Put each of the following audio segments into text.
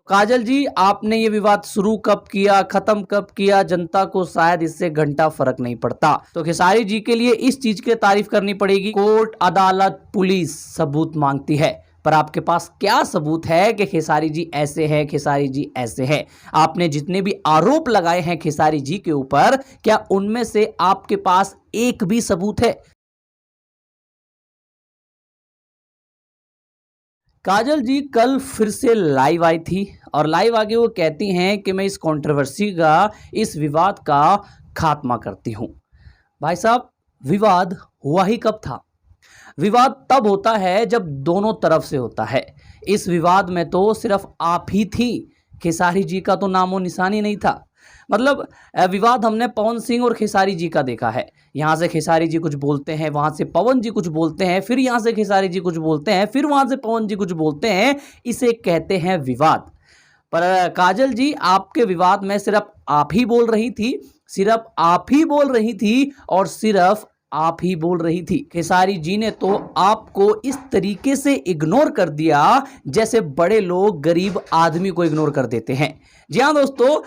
काजल जी, आपने ये विवाद शुरू कब किया, खत्म कब किया, जनता को शायद इससे घंटा फर्क नहीं पड़ता। तो खेसारी जी के लिए इस चीज की तारीफ करनी पड़ेगी। कोर्ट, अदालत, पुलिस सबूत मांगती है, पर आपके पास क्या सबूत है कि खेसारी जी ऐसे हैं, खेसारी जी ऐसे हैं? आपने जितने भी आरोप लगाए हैं खेसारी जी के ऊपर, क्या उनमें से आपके पास एक भी सबूत है? काजल जी कल फिर से लाइव आई थी और लाइव आके वो कहती हैं कि मैं इस कंट्रोवर्सी का, इस विवाद का खात्मा करती हूं। भाई साहब, विवाद हुआ ही कब था? विवाद तब होता है जब दोनों तरफ से होता है। इस विवाद में तो सिर्फ आप ही थी, खेसारी जी का तो नामो निशान ही नहीं था। मतलब विवाद हमने पवन सिंह और खेसारी जी का देखा है। यहाँ से खेसारी जी कुछ बोलते हैं, वहाँ से पवन जी कुछ बोलते हैं, फिर यहाँ से खेसारी जी कुछ बोलते हैं, फिर वहाँ से पवन जी कुछ बोलते हैं। इसे कहते हैं विवाद। पर काजल जी, आपके विवाद में सिर्फ आप ही बोल रही थी, सिर्फ आप ही बोल रही थी और सिर्फ आप ही बोल रही थी। खेसारी जी ने तो आपको इस तरीके से इग्नोर कर दिया जैसे बड़े लोग गरीब आदमी को इग्नोर कर देते हैं। जी हाँ दोस्तों,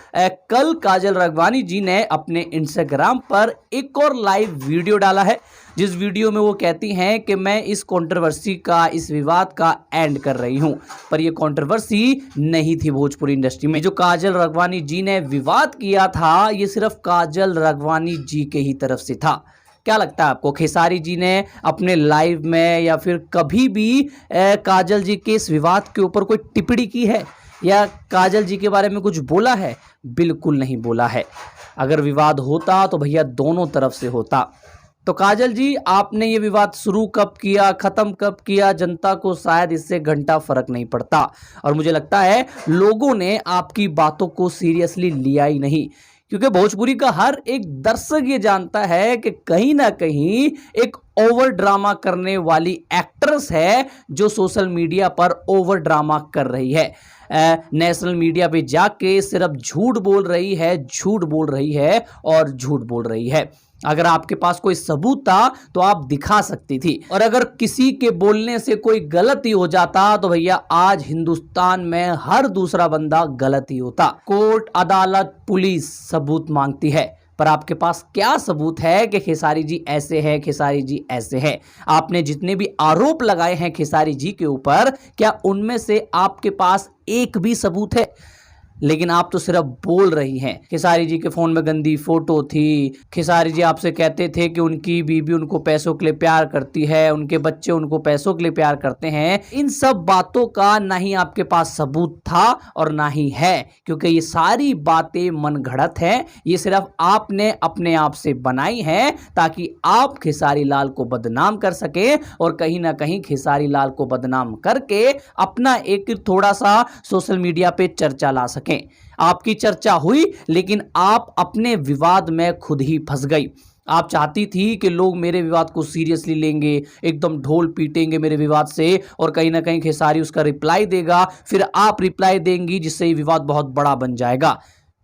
कल काजल राघवानी जी ने अपने इंस्टाग्राम पर एक और लाइव वीडियो डाला है, जिस वीडियो में वो कहती हैं कि मैं इस कंट्रोवर्सी का, इस विवाद का एंड कर रही हूं। पर ये कंट्रोवर्सी नहीं थी भोजपुरी इंडस्ट्री में। जो काजल राघवानी जी ने विवाद किया था, ये सिर्फ काजल राघवानी जी के ही तरफ से था। क्या लगता है आपको, खेसारी जी ने अपने लाइव में या फिर कभी भी काजल जी के इस विवाद के ऊपर कोई टिप्पणी की है या काजल जी के बारे में कुछ बोला है? बिल्कुल नहीं बोला है। अगर विवाद होता तो भैया दोनों तरफ से होता। तो काजल जी, आपने ये विवाद शुरू कब किया, खत्म कब किया, जनता को शायद इससे घंटा फर्क नहीं पड़ता। और मुझे लगता है लोगों ने आपकी बातों को सीरियसली लिया ही नहीं, क्योंकि भोजपुरी का हर एक दर्शक ये जानता है कि कहीं ना कहीं एक ओवर ड्रामा करने वाली एक्ट्रेस है जो सोशल मीडिया पर ओवर ड्रामा कर रही है। नेशनल मीडिया पे जाके सिर्फ झूठ बोल रही है, झूठ बोल रही है और झूठ बोल रही है। अगर आपके पास कोई सबूत था तो आप दिखा सकती थी, और अगर किसी के बोलने से कोई गलती हो जाता तो भैया आज हिंदुस्तान में हर दूसरा बंदा गलत ही होता। कोर्ट, अदालत, पुलिस सबूत मांगती है, पर आपके पास क्या सबूत है कि खेसारी जी ऐसे हैं, खेसारी जी ऐसे हैं? आपने जितने भी आरोप लगाए हैं खेसारी जी के ऊपर, क्या उनमें से आपके पास एक भी सबूत है? लेकिन आप तो सिर्फ बोल रही हैं। खेसारी जी के फोन में गंदी फोटो थी, खेसारी जी आपसे कहते थे कि उनकी बीबी उनको पैसों के लिए प्यार करती है, उनके बच्चे उनको पैसों के लिए प्यार करते हैं। इन सब बातों का ना ही आपके पास सबूत था और ना ही है, क्योंकि ये सारी बातें मनगढ़ंत हैं। ये सिर्फ आपने अपने आप से बनाई हैं ताकि आप खेसारी लाल को बदनाम कर सके और कहीं ना कहीं खेसारी लाल को बदनाम करके अपना एक थोड़ा सा सोशल मीडिया पे चर्चा ला सके। आपकी चर्चा हुई, लेकिन आप अपने विवाद में खुद ही फंस गई। आप चाहती थी कि लोग मेरे विवाद को सीरियसली लेंगे, एकदम ढोल पीटेंगे मेरे विवाद से, और कहीं ना कहीं खेसारी उसका रिप्लाई देगा, फिर आप रिप्लाई देंगी, जिससे ये विवाद बहुत बड़ा बन जाएगा।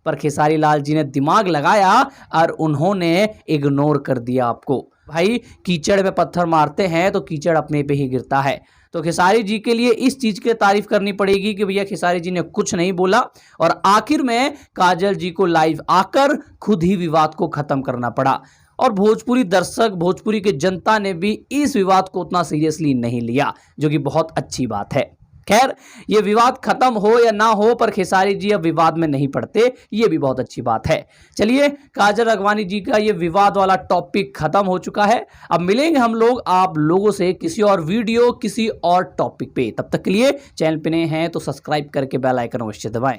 पर खेसारी लाल जी ने दिमाग लगाया और उन्होंने इग्नोर कर दिया आपको। भाई, कीचड़ में पत्थर मारते हैं तो कीचड़ अपने पे ही गिरता है। तो खेसारी जी के लिए इस चीज की तारीफ करनी पड़ेगी कि भैया खेसारी जी ने कुछ नहीं बोला और आखिर में काजल जी को लाइव आकर खुद ही विवाद को खत्म करना पड़ा। और भोजपुरी दर्शक, भोजपुरी के जनता ने भी इस विवाद को उतना सीरियसली नहीं लिया, जो कि बहुत अच्छी बात है। खैर, ये विवाद खत्म हो या ना हो, पर खेसारी जी अब विवाद में नहीं पड़ते, ये भी बहुत अच्छी बात है। चलिए, काजल राघवानी जी का ये विवाद वाला टॉपिक खत्म हो चुका है। अब मिलेंगे हम लोग आप लोगों से किसी और वीडियो, किसी और टॉपिक पे। तब तक के लिए चैनल पे नए हैं तो सब्सक्राइब करके बेल आइकन अवश्य दबाएं।